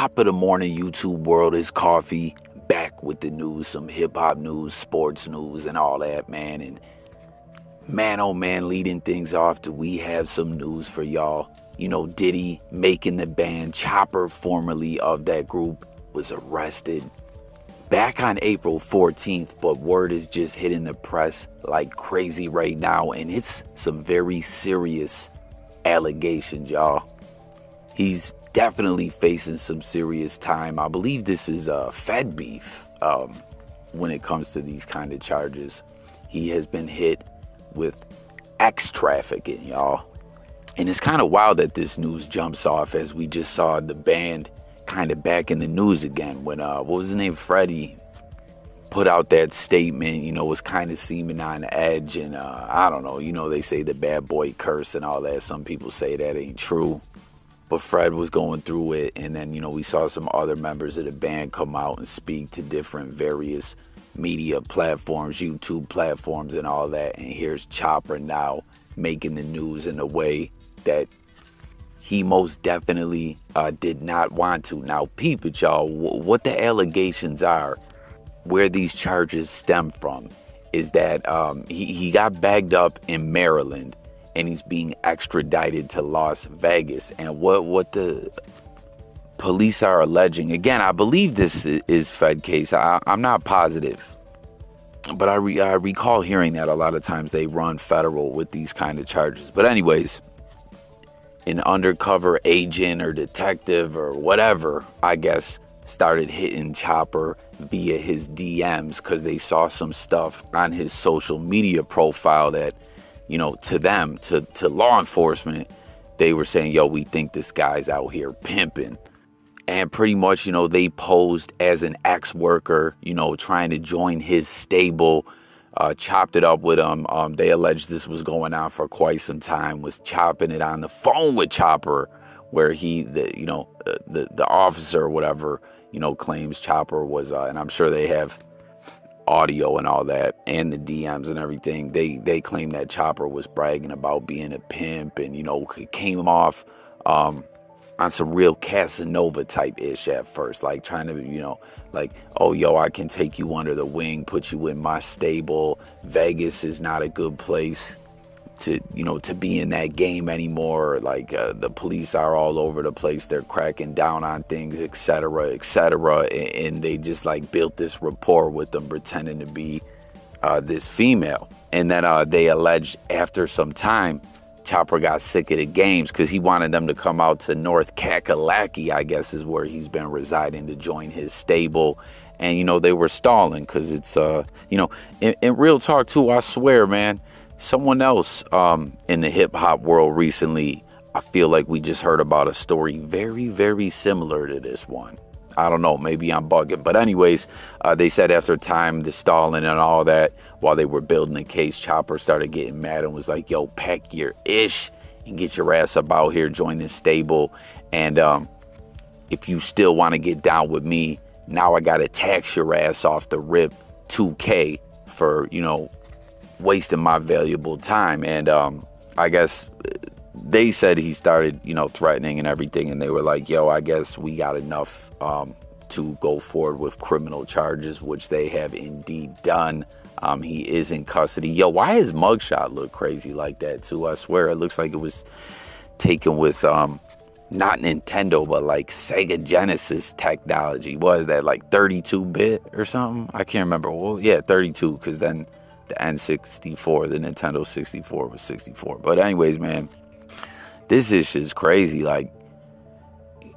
Top of the morning, YouTube world is Coffee, back with the news, some hip-hop news, sports news, and all that, man. And man, oh man, leading things off, do we have some news for y'all? You know, Diddy making the band. Chopper, formerly of that group, was arrested back on April 14th, but word is just hitting the press like crazy right now, and it's some very serious allegations, y'all. He's definitely facing some serious time. I believe this is Fed beef when it comes to these kind of charges. He has been hit with X trafficking, y'all. And it's kind of wild that this news jumps off as we just saw the band kind of back in the news again when, what was his name, Freddie, put out that statement, you know, was kind of seeming on edge. And I don't know, you know, they say the bad boy curse and all that. Some people say that ain't true. But Fred was going through it, and then, you know, we saw some other members of the band come out and speak to different various media platforms, YouTube platforms, and all that. And here's Chopper now making the news in a way that he most definitely did not want to. Now, peep it, y'all. What the allegations are, where these charges stem from, is that he got bagged up in Maryland, and he's being extradited to Las Vegas. And what the police are alleging, again, I believe this is Fed case. I'm not positive, but I recall hearing that a lot of times they run federal with these kind of charges. But anyways, an undercover agent or detective or whatever, I guess, started hitting Chopper via his DMs because they saw some stuff on his social media profile that, you know, to them, to law enforcement, they were saying, yo, we think this guy's out here pimping. And pretty much, you know, they posed as an ex-worker, you know, trying to join his stable, chopped it up with him. They alleged this was going on for quite some time, was chopping it on the phone with Chopper, where the officer or whatever, you know, claims Chopper was, and I'm sure they have audio and all that, and the DMs and everything. They claim that Chopper was bragging about being a pimp, and, you know, came off on some real Casanova type ish at first, like trying to, you know, like, oh, yo, I can take you under the wing, put you in my stable. Vegas is not a good place to, you know, to be in that game anymore. Like, the police are all over the place, they're cracking down on things, etc., etc. And they just like built this rapport with them, pretending to be this female. And then they alleged after some time, Chopper got sick of the games because he wanted them to come out to North Kakalaki, I guess is where he's been residing, to join his stable. And, you know, they were stalling because it's, you know, in real talk too, I swear, man, someone else in the hip hop world recently, I feel like we just heard about a story very, very similar to this one. I don't know, maybe I'm bugging. But anyways, they said after time, the stalling and all that, while they were building the case, Chopper started getting mad and was like, yo, pack your ish and get your ass up out here, join this stable. And if you still want to get down with me, now I got to tax your ass off the rip $2K for, you know, wasting my valuable time. And I guess they said he started, you know, threatening and everything, and they were like, yo, I guess we got enough to go forward with criminal charges, which they have indeed done. He is in custody. Yo, why his mugshot look crazy like that too? I swear it looks like it was taken with not Nintendo, but like Sega Genesis technology. What is that, like 32-bit or something? I can't remember. Well, yeah, 32, because then the N64, the Nintendo 64 was 64. But anyways, man, this is just crazy. Like,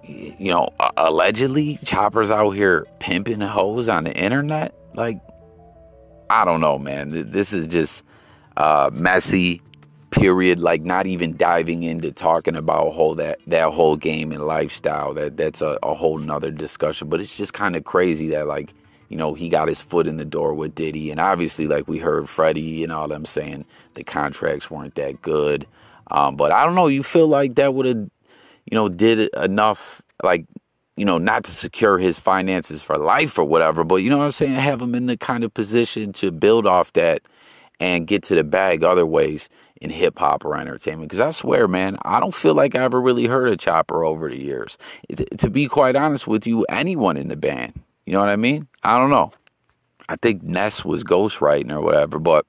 you know, allegedly Chopper's out here pimping hoes on the internet. Like, I don't know, man. This is just messy, period. Like, not even diving into talking about that whole game and lifestyle. That's a whole nother discussion. But it's just kind of crazy that, like, you know, he got his foot in the door with Diddy. And obviously, like we heard Freddie and all them saying the contracts weren't that good. But I don't know, you feel like that would have, you know, did enough, like, you know, not to secure his finances for life or whatever, but you know what I'm saying? Have him in the kind of position to build off that and get to the bag other ways. in hip hop or entertainment. Because I swear, man, I don't feel like I ever really heard of Chopper over the years. To be quite honest with you, anyone in the band. You know what I mean? I don't know. I think Ness was ghostwriting or whatever, but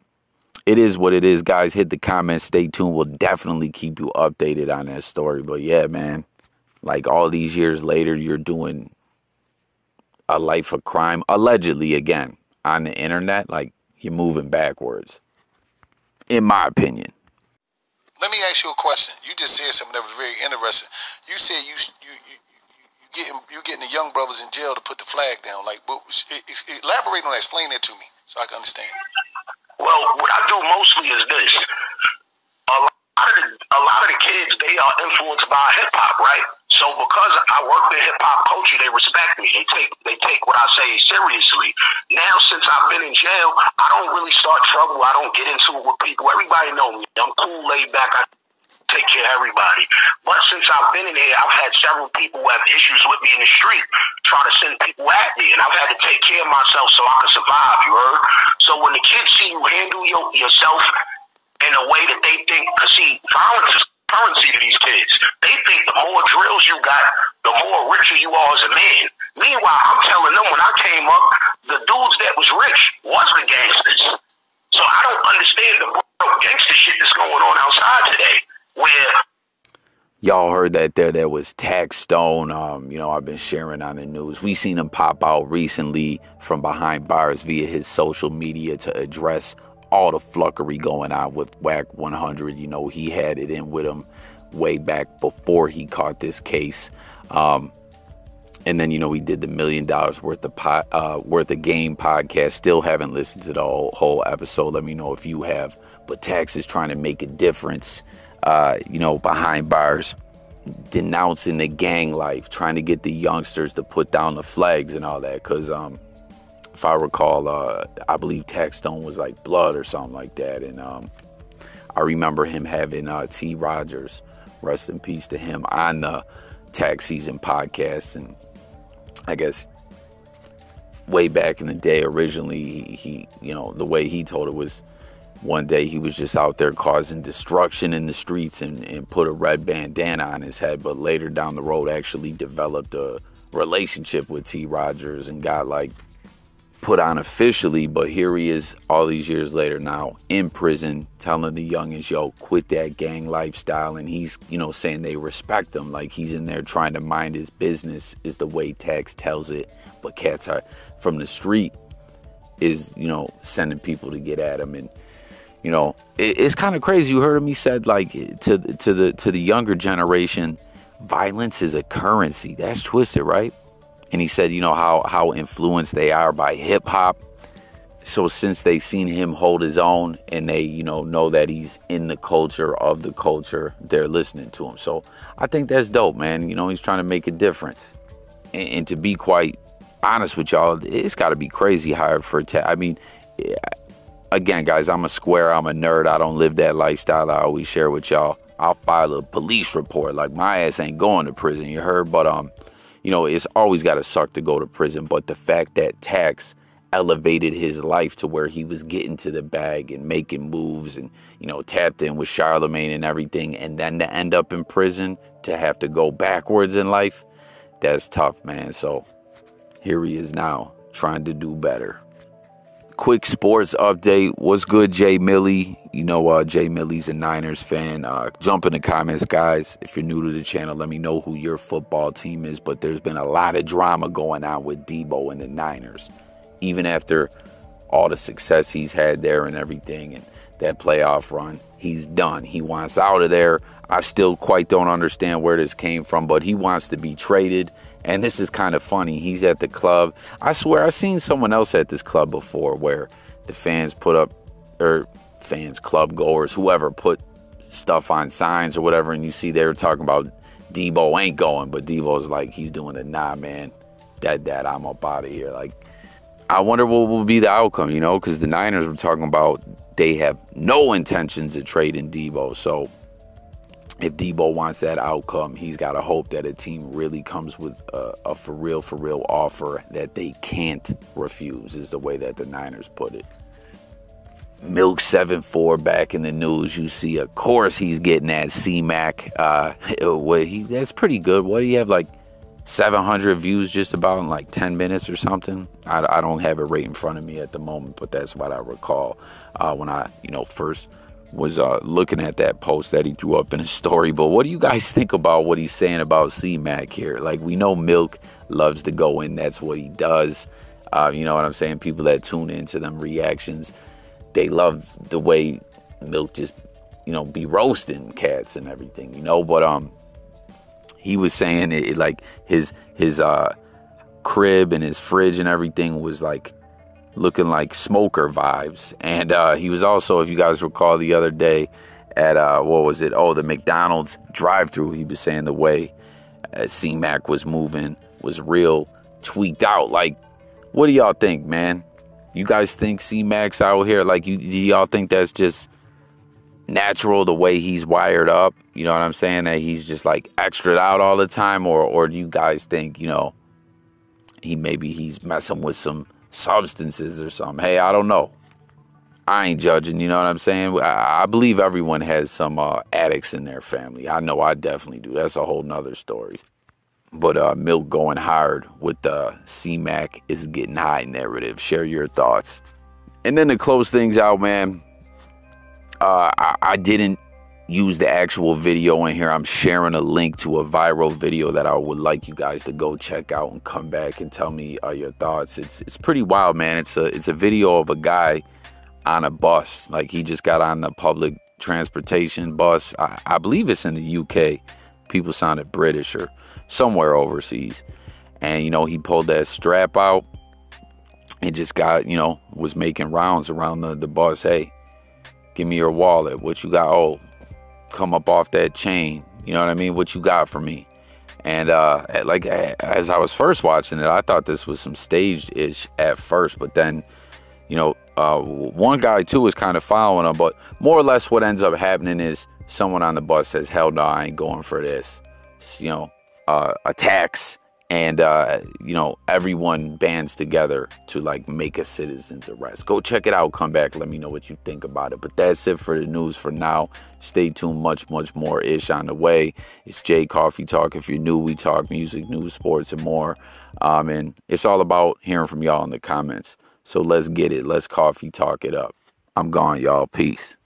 it is what it is, guys. Hit the comments. Stay tuned. We'll definitely keep you updated on that story. But yeah, man, like all these years later, you're doing a life of crime, allegedly, again, on the internet. Like, you're moving backwards, in my opinion. Let me ask you a question. You just said something that was very interesting. You said you getting the young brothers in jail to put the flag down. Like, elaborate on that. Explain that to me so I can understand. Well, what I do mostly is this. A lot of the kids, they are influenced by hip hop, right? So because I work in hip hop culture, they respect me. They take what I say seriously. Now, since I've been in jail, I don't really start trouble. I don't get into it with people. Everybody know me. I'm cool, laid back. I take care of everybody. But since I've been in here, I've had several people who have issues with me in the street try to send people at me, and I've had to take care of myself so I can survive, you heard? So when the kids see you handle yourself in a way that they think, because see, violence is currency to these kids. They think the more drills you got, the more richer you are as a man. Meanwhile, I'm telling them when I came up, the dudes that was rich was the gangsters. So I don't understand the gangster shit that's going on outside today. Where y'all heard that there was Taxstone. I've been sharing on the news. We seen him pop out recently from behind bars via his social media to address all the fluckery going on with Whack 100. He had it in with him way back before he caught this case. And then, he did the $1 million worth of game podcast. Still haven't listened to the whole episode. Let me know if you have. But Tax is trying to make a difference, behind bars, denouncing the gang life, trying to get the youngsters to put down the flags and all that. Because if I recall, I believe Taxstone was like Blood or something like that. And I remember him having T. Rogers, rest in peace to him, on the Tax Season podcast. And I guess way back in the day, originally, he the way he told it was one day he was just out there causing destruction in the streets and put a red bandana on his head. But later down the road, actually developed a relationship with T. Rogers and got like put on officially. But here he is all these years later now in prison telling the youngins, yo, quit that gang lifestyle. And he's, saying they respect him. Like he's in there trying to mind his business is the way Tax tells it. But cats are from the street is, sending people to get at him. And, it's kind of crazy. You heard him. He said like to the younger generation, violence is a currency. That's twisted, right? And he said, how influenced they are by hip hop. So since they seen him hold his own and they, know that he's in the culture of the culture, they're listening to him. So I think that's dope, man. He's trying to make a difference. And to be quite honest with y'all, it's got to be crazy hard for again, guys, I'm a square. I'm a nerd. I don't live that lifestyle I always share with y'all. I'll file a police report. Like my ass ain't going to prison, you heard? But it's always got to suck to go to prison. But the fact that Tax elevated his life to where he was getting to the bag and making moves and, tapped in with Charlemagne and everything, and then to end up in prison, to have to go backwards in life, that's tough, man. So here he is now trying to do better. Quick sports update. What's good, Jay Millie? Jay Millie's a Niners fan. Jump in the comments, guys. If you're new to the channel, let me know who your football team is. But there's been a lot of drama going on with Deebo and the Niners. Even after all the success he's had there and everything and that playoff run, he's done. He wants out of there. I still quite don't understand where this came from, but he wants to be traded. And this is kind of funny. He's at the club. I swear I've seen someone else at this club before where the fans put up, or fans, club goers, whoever put stuff on signs or whatever. And you see they were talking about Deebo ain't going, but Deebo's like, he's doing it. Nah, man, that I'm up out of here. Like, I wonder what will be the outcome, because the Niners were talking about they have no intentions of trading Deebo. So if Deebo wants that outcome, he's got to hope that a team really comes with a for real offer that they can't refuse, is the way that the Niners put it. MILK74 back in the news. You see, of course, he's getting that Cmac. That's pretty good. What do you have, like 700 views just about in like 10 minutes or something? I don't have it right in front of me at the moment, but that's what I recall when I, first was looking at that post that he threw up in his story. But what do you guys think about what he's saying about Cmac here? Like, we know Milk loves to go in. That's what he does. You know what I'm saying? People that tune into them reactions, they love the way Milk just, be roasting cats and everything, But he was saying it like his crib and his fridge and everything was like looking like smoker vibes. And he was also, if you guys recall the other day at, the McDonald's drive-thru, he was saying the way C-Mac was moving was real tweaked out. Like, what do y'all think, man? You guys think C-Mac's out here? Like, do y'all think that's just natural the way he's wired up? You know what I'm saying? That he's just like extra out all the time? Or do you guys think, he's messing with some substances or something? Hey, I don't know. I ain't judging, you know what I'm saying? I believe everyone has some addicts in their family. I know I definitely do. That's a whole nother story. But Milk going hard with the C-Mac is getting high narrative. Share your thoughts. And then to close things out, man, I didn't use the actual video in here. I'm sharing a link to a viral video that I would like you guys to go check out and come back and tell me your thoughts. It's pretty wild, man. It's a video of a guy on a bus. Like, he just got on the public transportation bus. I believe it's in the UK. People sounded British or somewhere overseas. And, he pulled that strap out and just got, was making rounds around the bus. Hey, give me your wallet. What you got? Oh, come up off that chain. You know what I mean? What you got for me? And as I was first watching it, I thought this was some staged-ish at first. But then, one guy, too, was kind of following him. But more or less what ends up happening is someone on the bus says, hell no, I ain't going for this. Attacks. And, everyone bands together to, like, make a citizen's arrest. Go check it out. Come back. Let me know what you think about it. But that's it for the news for now. Stay tuned. Much, much more ish on the way. It's Jay Coffee Talk. If you're new, we talk music, news, sports, and more. And it's all about hearing from y'all in the comments. So let's get it. Let's coffee talk it up. I'm gone, y'all. Peace.